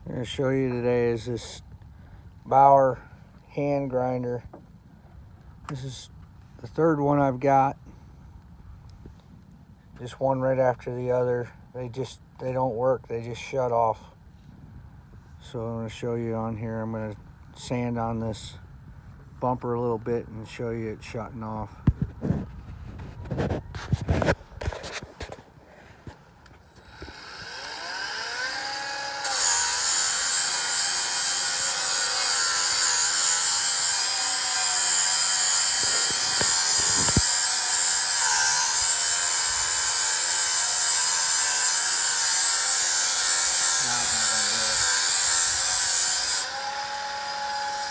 I'm going to show you today is this Bauer hand grinder. This is the third one I've got. Just one right after the other. They don't work. They just shut off. So I'm going to show you on here. I'm going to sand on this bumper a little bit and show you it shutting off.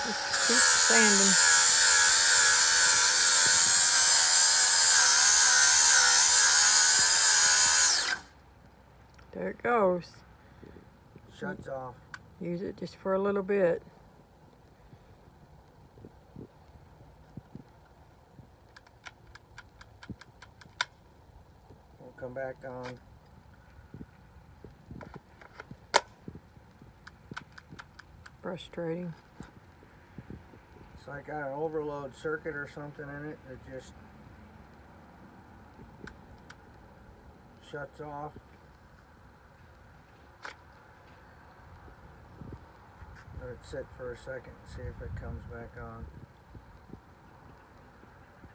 Just keep sanding. There it goes. Shuts off. Use it just for a little bit. We'll come back on. Frustrating. It's like got an overload circuit or something in it that just shuts off. Let it sit for a second and see if it comes back on.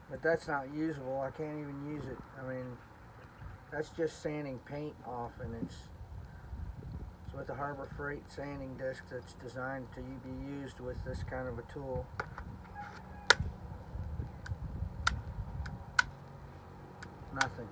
But that's not usable. I can't even use it. I mean, that's just sanding paint off, and it's with a Harbor Freight sanding disc that's designed to be used with this kind of a tool. Nothing.